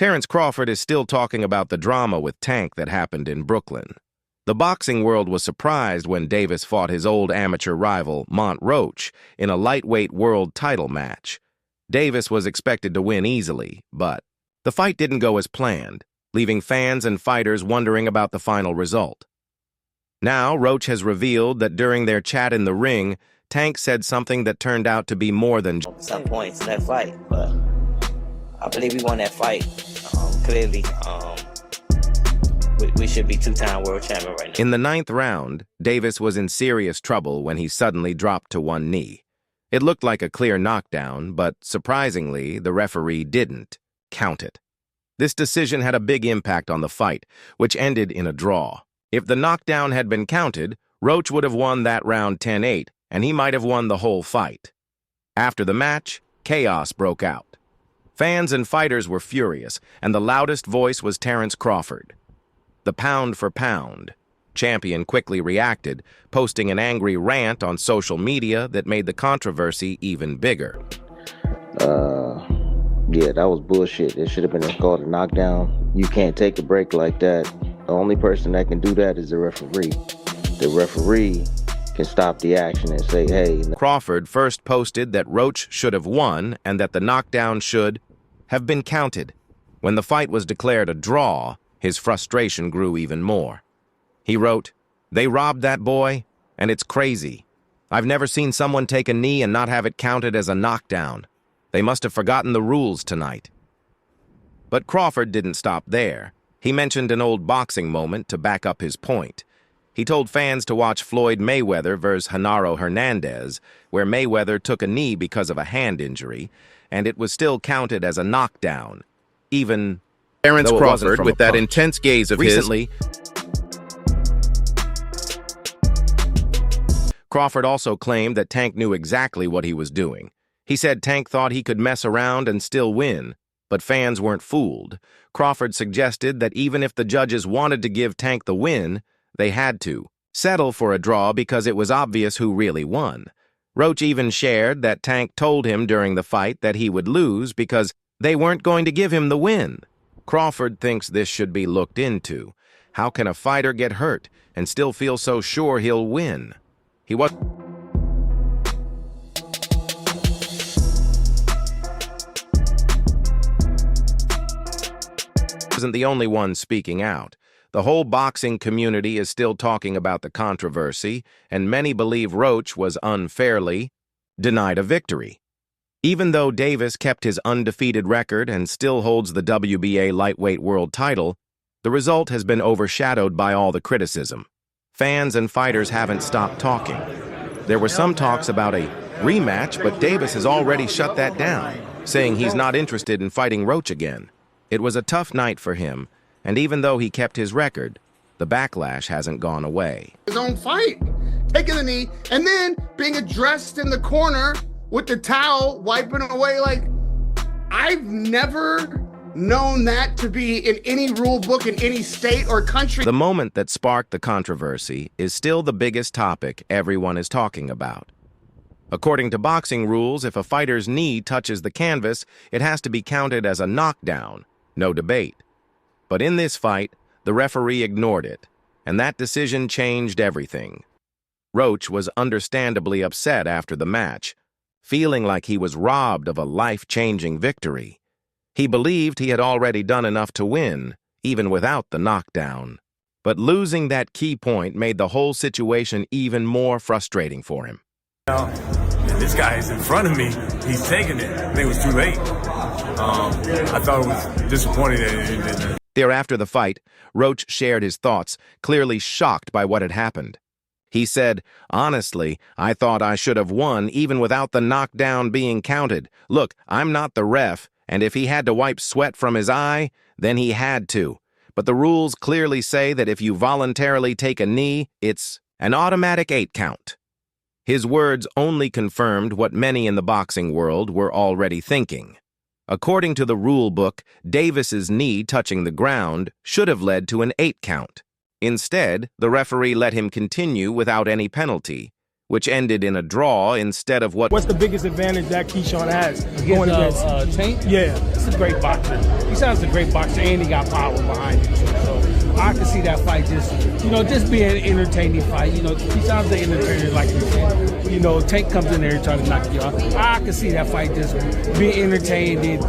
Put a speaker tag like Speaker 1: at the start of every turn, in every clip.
Speaker 1: Terence Crawford is still talking about the drama with Tank that happened in Brooklyn. The boxing world was surprised when Davis fought his old amateur rival, Roach, in a lightweight world title match. Davis was expected to win easily, but the fight didn't go as planned, leaving fans and fighters wondering about the final result. Now, Roach has revealed that during their chat in the ring, Tank said something that turned out to be more than
Speaker 2: some points in that fight, but I believe we won that fight. Clearly, we should be two-time world champion right now.
Speaker 1: In the 9th round, Davis was in serious trouble when he suddenly dropped to one knee. It looked like a clear knockdown, but surprisingly, the referee didn't count it. This decision had a big impact on the fight, which ended in a draw. If the knockdown had been counted, Roach would have won that round 10-8, and he might have won the whole fight. After the match, chaos broke out. Fans and fighters were furious, and the loudest voice was Terence Crawford. The pound-for-pound champion quickly reacted, posting an angry rant on social media that made the controversy even bigger.
Speaker 3: Yeah, that was bullshit. It should have been called a knockdown. You can't take a break like that. The only person that can do that is the referee. The referee can stop the action and say, hey...
Speaker 1: Crawford first posted that Roach should have won and that the knockdown should have been counted. When the fight was declared a draw, his frustration grew even more. He wrote, "They robbed that boy, and it's crazy. I've never seen someone take a knee and not have it counted as a knockdown. They must have forgotten the rules tonight." But Crawford didn't stop there. He mentioned an old boxing moment to back up his point. He told fans to watch Floyd Mayweather vs. Genaro Hernandez, where Mayweather took a knee because of a hand injury, and it was still counted as a knockdown, even
Speaker 4: Terence
Speaker 1: though it wasn't
Speaker 4: Crawford,
Speaker 1: from
Speaker 4: with
Speaker 1: a
Speaker 4: that
Speaker 1: punch.
Speaker 4: intense gaze of
Speaker 1: Recently, Crawford also claimed that Tank knew exactly what he was doing. He said Tank thought he could mess around and still win, but fans weren't fooled. Crawford suggested that even if the judges wanted to give Tank the win, they had to settle for a draw because it was obvious who really won. Roach even shared that Tank told him during the fight that he would lose because they weren't going to give him the win. Crawford thinks this should be looked into. How can a fighter get hurt and still feel so sure he'll win? He wasn't the only one speaking out. The whole boxing community is still talking about the controversy, and many believe Roach was unfairly denied a victory. Even though Davis kept his undefeated record and still holds the WBA lightweight world title, the result has been overshadowed by all the criticism. Fans and fighters haven't stopped talking. There were some talks about a rematch, but Davis has already shut that down, saying he's not interested in fighting Roach again. It was a tough night for him, and even though he kept his record, the backlash hasn't gone away.
Speaker 5: His own fight, taking the knee, and then being addressed in the corner with the towel, wiping away. Like, I've never known that to be in any rule book in any state or country.
Speaker 1: The moment that sparked the controversy is still the biggest topic everyone is talking about. According to boxing rules, if a fighter's knee touches the canvas, it has to be counted as a knockdown, no debate. But in this fight, the referee ignored it, and that decision changed everything. Roach was understandably upset after the match, feeling like he was robbed of a life-changing victory. He believed he had already done enough to win, even without the knockdown. But losing that key point made the whole situation even more frustrating for him.
Speaker 6: This guy is in front of me. He's taking it. I think it was too late. I thought it was disappointing that it didn't.
Speaker 1: Thereafter the fight, Roach shared his thoughts, clearly shocked by what had happened. He said, "Honestly, I thought I should have won even without the knockdown being counted. Look, I'm not the ref, and if he had to wipe sweat from his eye, then he had to. But the rules clearly say that if you voluntarily take a knee, it's an automatic 8 count." His words only confirmed what many in the boxing world were already thinking. According to the rule book, Davis's knee touching the ground should have led to an 8 count. Instead, the referee let him continue without any penalty, which ended in a draw instead of
Speaker 4: What's the biggest advantage that Keyshawn has going
Speaker 7: Against
Speaker 4: against?
Speaker 7: Tank?
Speaker 4: Yeah.
Speaker 7: He's a great boxer. He sounds a great boxer, and he got power behind him. So I can see that fight just being an entertaining fight. He sounds an entertainer, like you said. Tank comes in there and try to knock you out. I can see that fight just being entertained and,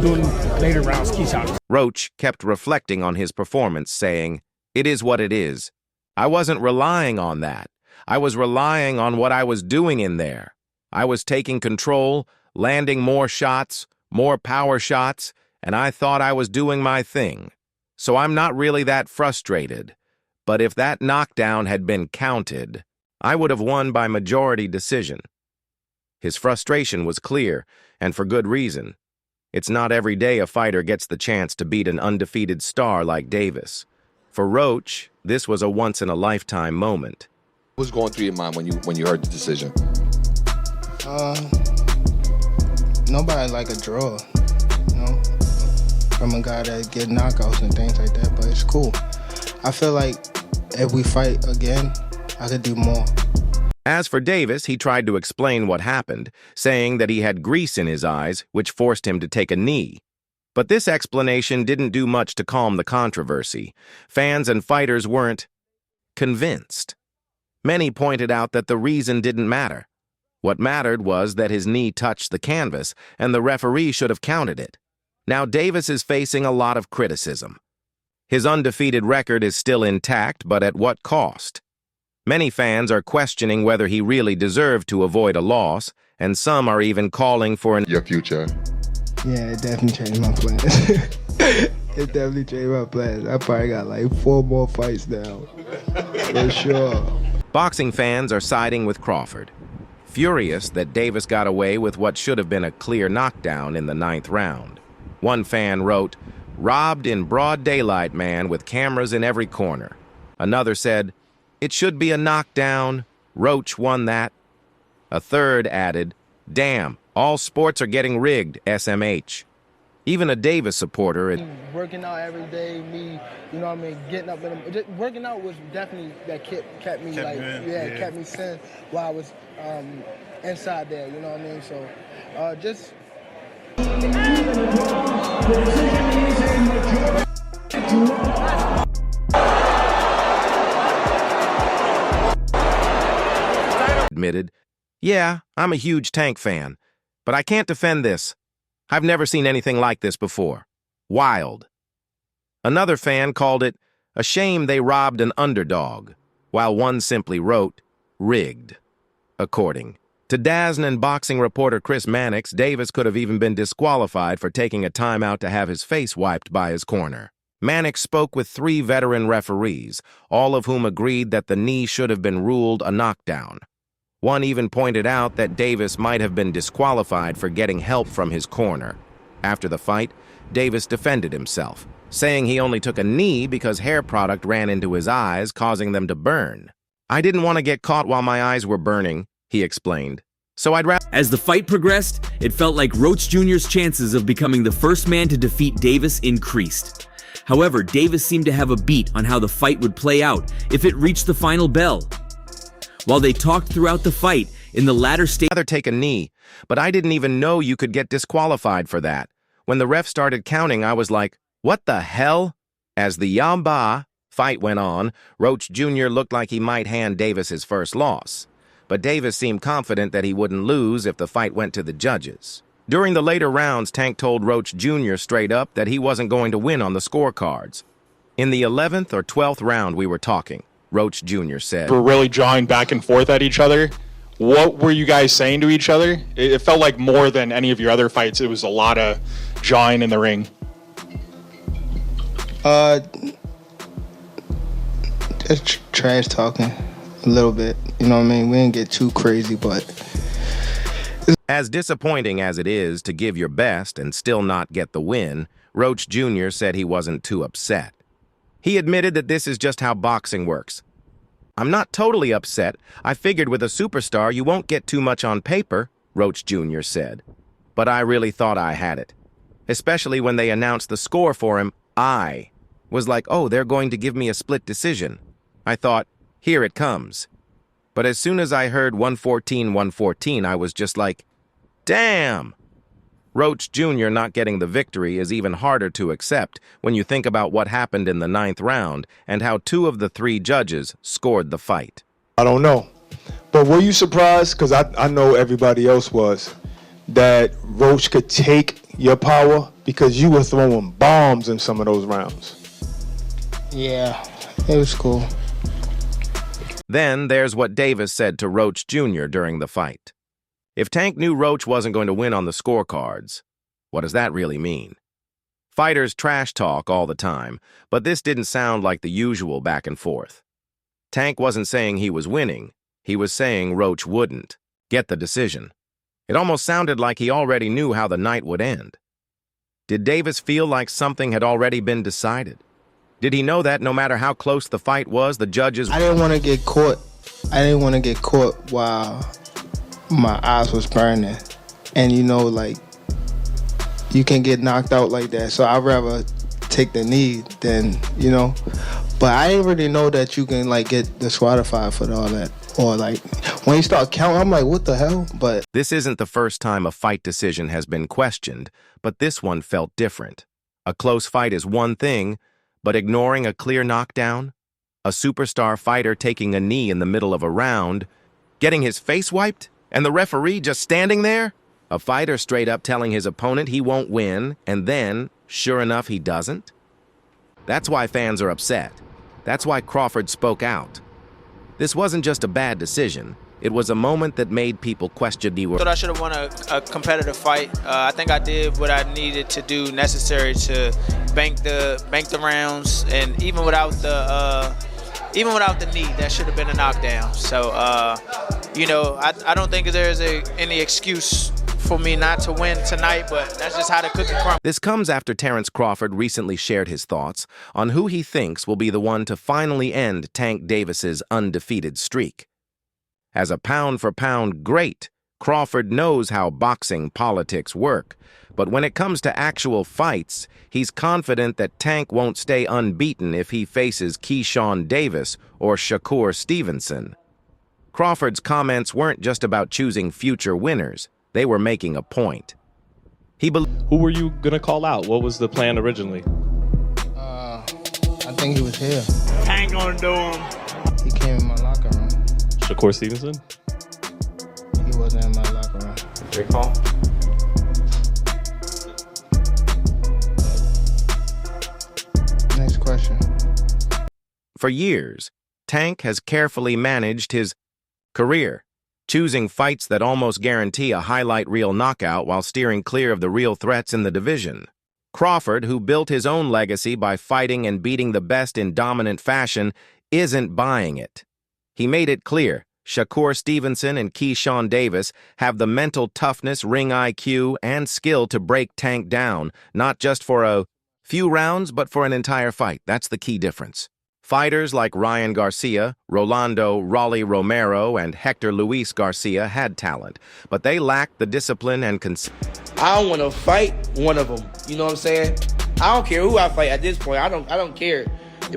Speaker 7: doing later rounds, Keyshawn.
Speaker 1: Roach kept reflecting on his performance, saying, "It is what it is. I wasn't relying on that. I was relying on what I was doing in there. I was taking control, landing more shots, more power shots, and I thought I was doing my thing. So I'm not really that frustrated. But if that knockdown had been counted, I would have won by majority decision." His frustration was clear, and for good reason. It's not every day a fighter gets the chance to beat an undefeated star like Davis. For Roach, this was a once-in-a-lifetime moment.
Speaker 8: What's going through your mind when you heard the decision?
Speaker 9: Nobody like a draw, from a guy that get knockouts and things like that, but it's cool. I feel like if we fight again, I could do more.
Speaker 1: As for Davis, he tried to explain what happened, saying that he had grease in his eyes, which forced him to take a knee. But this explanation didn't do much to calm the controversy. Fans and fighters weren't convinced. Many pointed out that the reason didn't matter. What mattered was that his knee touched the canvas, and the referee should have counted it. Now Davis is facing a lot of criticism. His undefeated record is still intact, but at what cost? Many fans are questioning whether he really deserved to avoid a loss, and some are even calling for
Speaker 8: Your future.
Speaker 9: Yeah, it definitely changed my plans. It definitely changed my plans. I probably got like 4 more fights now, for sure.
Speaker 1: Boxing fans are siding with Crawford, furious that Davis got away with what should have been a clear knockdown in the 9th round. One fan wrote, "Robbed in broad daylight, man, with cameras in every corner." Another said, "It should be a knockdown. Roach won that." A third added, "Damn, all sports are getting rigged, SMH." Even a Davis supporter
Speaker 10: working out every day, getting up in the, working out was definitely that kept me kept me sane while I was inside there, you know what I mean? So just
Speaker 1: admitted, "Yeah, I'm a huge Tank fan, but I can't defend this. I've never seen anything like this before. Wild." Another fan called it a shame they robbed an underdog, while one simply wrote, "Rigged." According to DAZN and boxing reporter Chris Mannix, Davis could have even been disqualified for taking a timeout to have his face wiped by his corner. Mannix spoke with 3 veteran referees, all of whom agreed that the knee should have been ruled a knockdown. One even pointed out that Davis might have been disqualified for getting help from his corner. After the fight, Davis defended himself, saying he only took a knee because hair product ran into his eyes, causing them to burn. "I didn't want to get caught while my eyes were burning," he explained. "So I'd rather..."
Speaker 11: As the fight progressed, it felt like Roach Jr.'s chances of becoming the first man to defeat Davis increased. However, Davis seemed to have a beat on how the fight would play out if it reached the final bell. While they talked throughout the fight, in the latter stage,
Speaker 1: "I'd rather take a knee, but I didn't even know you could get disqualified for that. When the ref started counting, I was like, what the hell?" As the Yamba fight went on, Roach Jr. looked like he might hand Davis his first loss. But Davis seemed confident that he wouldn't lose if the fight went to the judges. During the later rounds, Tank told Roach Jr. straight up that he wasn't going to win on the scorecards. "In the 11th or 12th round we were talking," Roach Jr. said.
Speaker 12: "We're really jawing back and forth at each other. What were you guys saying to each other? It felt like more than any of your other fights, it was a lot of jawing in the ring."
Speaker 9: Just trash talking a little bit, you know what I mean? We didn't get too crazy, but...
Speaker 1: As disappointing as it is to give your best and still not get the win, Roach Jr. said he wasn't too upset. He admitted that this is just how boxing works. "I'm not totally upset. I figured with a superstar you won't get too much on paper," Roach Jr. said. "But I really thought I had it. Especially when they announced the score for him, I was like, oh, they're going to give me a split decision. I thought, here it comes. But as soon as I heard 114, I was just like, damn! Roach Jr. not getting the victory is even harder to accept when you think about what happened in the 9th round and how 2 of the 3 judges scored the fight.
Speaker 9: I don't know. But were you surprised, because I know everybody else was, that Roach could take your power because you were throwing bombs in some of those rounds?
Speaker 10: Yeah, it was cool.
Speaker 1: Then there's what Davis said to Roach Jr. during the fight. If Tank knew Roach wasn't going to win on the scorecards, what does that really mean? Fighters trash talk all the time, but this didn't sound like the usual back and forth. Tank wasn't saying he was winning, he was saying Roach wouldn't get the decision. It almost sounded like he already knew how the night would end. Did Davis feel like something had already been decided? Did he know that no matter how close the fight was, the judges...
Speaker 10: I didn't want to get caught. I didn't want to get caught while my eyes was burning. And you know, like, you can get knocked out like that. So I'd rather take the knee than, you know. But I didn't really know that you can, like, get disqualified for all that. Or, like, when you start counting, I'm like, what the hell? But
Speaker 1: this isn't the first time a fight decision has been questioned, but this one felt different. A close fight is one thing, but ignoring a clear knockdown, a superstar fighter taking a knee in the middle of a round, getting his face wiped, and the referee just standing there? A fighter straight up telling his opponent he won't win, and then, sure enough, he doesn't? That's why fans are upset. That's why Crawford spoke out. This wasn't just a bad decision. It was a moment that made people question the...
Speaker 13: I thought I should have won a competitive fight. I think I did what I needed to do necessary to bank the rounds, and even without the knee, that should have been a knockdown. So you know, I don't think there's any excuse for me not to win tonight, but that's just how the cookie crumbles.
Speaker 1: This comes after Terence Crawford recently shared his thoughts on who he thinks will be the one to finally end Tank Davis's undefeated streak. As a pound-for-pound great, Crawford knows how boxing politics work, but when it comes to actual fights, he's confident that Tank won't stay unbeaten if he faces Gervonta Davis or Shakur Stevenson. Crawford's comments weren't just about choosing future winners, they were making a point.
Speaker 14: Who were you going to call out? What was the plan originally?
Speaker 10: I think he was here.
Speaker 7: Tank gonna do him.
Speaker 10: He came in my locker room.
Speaker 14: Shakur Stevenson?
Speaker 10: He wasn't in my locker room.
Speaker 14: Great call.
Speaker 10: Next question.
Speaker 1: For years, Tank has carefully managed his career, choosing fights that almost guarantee a highlight reel knockout while steering clear of the real threats in the division. Crawford, who built his own legacy by fighting and beating the best in dominant fashion, isn't buying it. He made it clear Shakur Stevenson and Gervonta Davis have the mental toughness, ring IQ, and skill to break Tank down, not just for a few rounds, but for an entire fight. That's the key difference. Fighters like Ryan Garcia, Rolando Rolly Romero, and Hector Luis Garcia had talent, but they lacked the discipline and
Speaker 15: I don't want to fight one of them. You know what I'm saying? I don't care who I fight at this point. I don't care.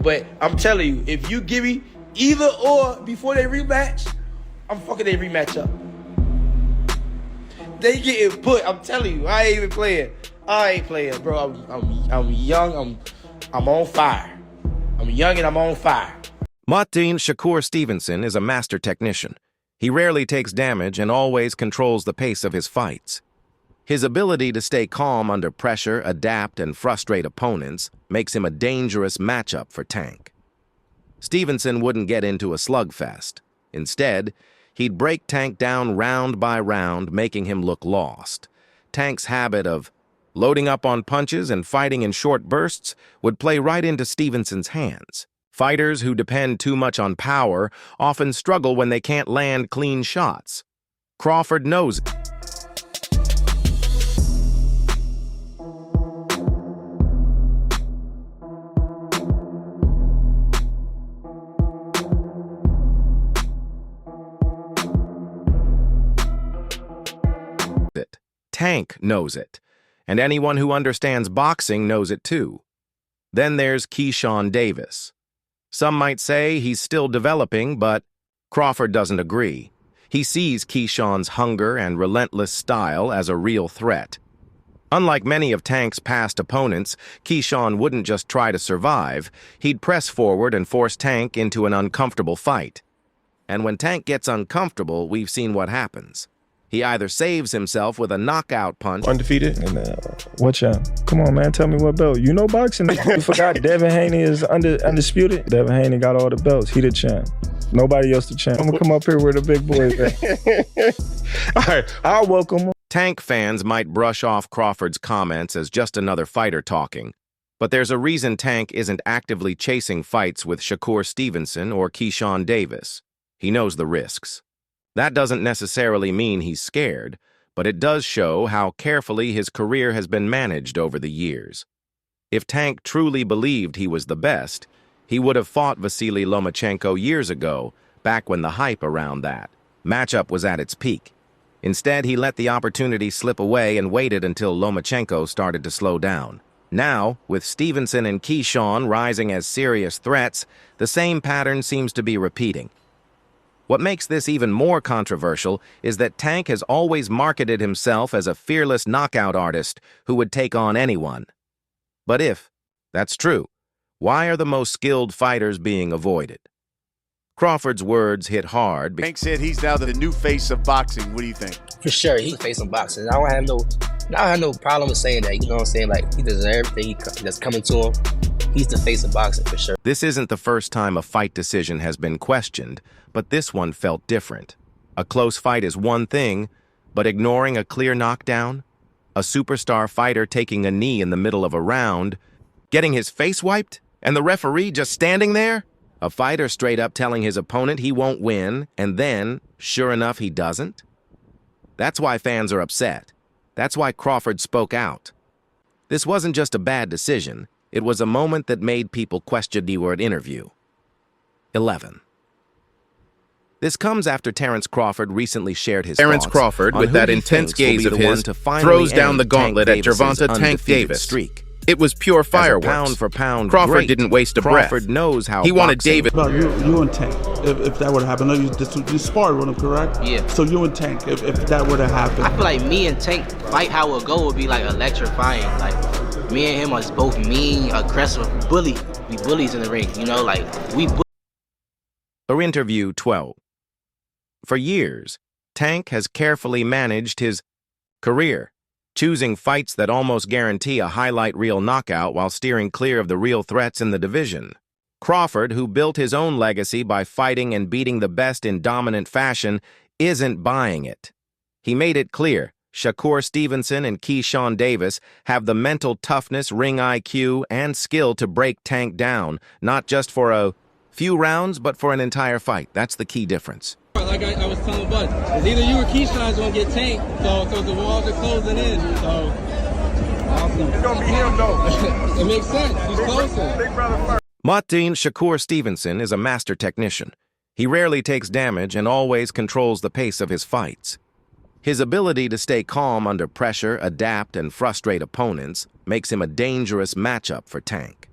Speaker 15: But I'm telling you, if you give me either or before they rematch, I'm fucking they rematch up. They getting put. I'm telling you, I ain't even playing. I ain't playing, bro. I'm young. I'm on fire. I'm young and I'm on fire.
Speaker 1: Martin Shakur Stevenson is a master technician. He rarely takes damage and always controls the pace of his fights. His ability to stay calm under pressure, adapt, and frustrate opponents makes him a dangerous matchup for Tank. Stevenson wouldn't get into a slugfest. Instead, he'd break Tank down round by round, making him look lost. Tank's habit of loading up on punches and fighting in short bursts would play right into Stevenson's hands. Fighters who depend too much on power often struggle when they can't land clean shots. Crawford knows it. Tank knows it. And anyone who understands boxing knows it too. Then there's Gervonta Davis. Some might say he's still developing, but Crawford doesn't agree. He sees Keyshawn's hunger and relentless style as a real threat. Unlike many of Tank's past opponents, Keyshawn wouldn't just try to survive. He'd press forward and force Tank into an uncomfortable fight. And when Tank gets uncomfortable, we've seen what happens. He either saves himself with a knockout punch.
Speaker 16: Undefeated? And what champ? Come on, man, tell me what belt. You know boxing. You forgot Devin Haney is undisputed. Devin Haney got all the belts. He the champ. Nobody else the champ. I'm gonna come up here where the big boys at. All right, I'll welcome him.
Speaker 1: Tank fans might brush off Crawford's comments as just another fighter talking, but there's a reason Tank isn't actively chasing fights with Shakur Stevenson or Keyshawn Davis. He knows the risks. That doesn't necessarily mean he's scared, but it does show how carefully his career has been managed over the years. If Tank truly believed he was the best, he would have fought Vasily Lomachenko years ago, back when the hype around that matchup was at its peak. Instead, he let the opportunity slip away and waited until Lomachenko started to slow down. Now, with Stevenson and Keyshawn rising as serious threats, the same pattern seems to be repeating. What makes this even more controversial is that Tank has always marketed himself as a fearless knockout artist who would take on anyone. But if that's true, why are the most skilled fighters being avoided? Crawford's words hit hard.
Speaker 17: Tank said he's now the new face of boxing. What do you think?
Speaker 18: For sure, he's the face of boxing. I don't have no problem with saying that. You know what I'm saying? Like, he deserves everything that's coming to him. He's the face of boxing for sure.
Speaker 1: This isn't the first time a fight decision has been questioned, but this one felt different. A close fight is one thing, but ignoring a clear knockdown, a superstar fighter taking a knee in the middle of a round, getting his face wiped, and the referee just standing there? A fighter straight up telling his opponent he won't win, and then, sure enough, he doesn't? That's why fans are upset. That's why Crawford spoke out. This wasn't just a bad decision. It was a moment that made people question the word interview. 11. This comes after Terence Crawford recently shared his
Speaker 19: Terence
Speaker 1: thoughts
Speaker 19: Crawford,
Speaker 1: on
Speaker 19: with
Speaker 1: who
Speaker 19: that
Speaker 1: he
Speaker 19: intense
Speaker 1: thinks will
Speaker 19: gaze
Speaker 1: be
Speaker 19: of
Speaker 1: the one
Speaker 19: his,
Speaker 1: to finally
Speaker 19: throws down
Speaker 1: end
Speaker 19: the gauntlet
Speaker 1: Tank
Speaker 19: at
Speaker 1: Davis's
Speaker 19: Gervonta Tank
Speaker 1: undefeated
Speaker 19: Davis.
Speaker 1: streak.
Speaker 19: It was pure
Speaker 1: As a
Speaker 19: fireworks.
Speaker 1: pound-for-pound
Speaker 19: Crawford
Speaker 1: great,
Speaker 19: didn't waste a breath.
Speaker 1: Crawford knows how
Speaker 19: He wanted
Speaker 1: boxing-
Speaker 19: Davis.
Speaker 20: You and Tank, if that would have happened, you sparred with him, correct?
Speaker 18: Yeah.
Speaker 20: So you and Tank, if that would have happened.
Speaker 18: I feel like me and Tank fight how it would go would be like electrifying. Like, me and him are both mean, aggressive, bully. We bullies in the ring, you know, like, we
Speaker 1: Or interview 12. For years, Tank has carefully managed his career, choosing fights that almost guarantee a highlight reel knockout while steering clear of the real threats in the division. Crawford, who built his own legacy by fighting and beating the best in dominant fashion, isn't buying it. He made it clear Shakur Stevenson and Keyshawn Davis have the mental toughness, ring IQ, and skill to break Tank down, not just for a few rounds, but for an entire fight. That's the key difference.
Speaker 21: Like I was telling Bud, it's either you or Keyshawn's gonna get tanked, so the walls are closing in. So awesome. It's gonna be him though. It makes sense. He's closer. Big brother first.
Speaker 1: Martin Shakur Stevenson is a master technician. He rarely takes damage and always controls the pace of his fights. His ability to stay calm under pressure, adapt, and frustrate opponents makes him a dangerous matchup for Tank.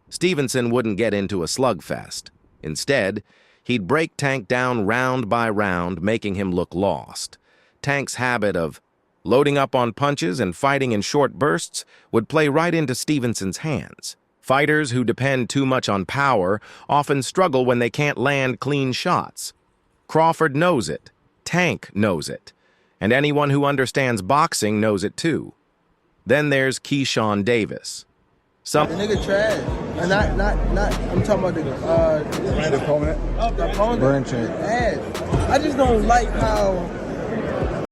Speaker 1: Stevenson wouldn't get into a slugfest. Instead, he'd break Tank down round by round, making him look lost. Tank's habit of loading up on punches and fighting in short bursts would play right into Stevenson's hands. Fighters who depend too much on power often struggle when they can't land clean shots. Crawford knows it. Tank knows it. And anyone who understands boxing knows it too. Then there's Keyshawn Davis.
Speaker 10: The nigga trash. And not I'm talking about the opponent. The opponent. Ass. I just don't like how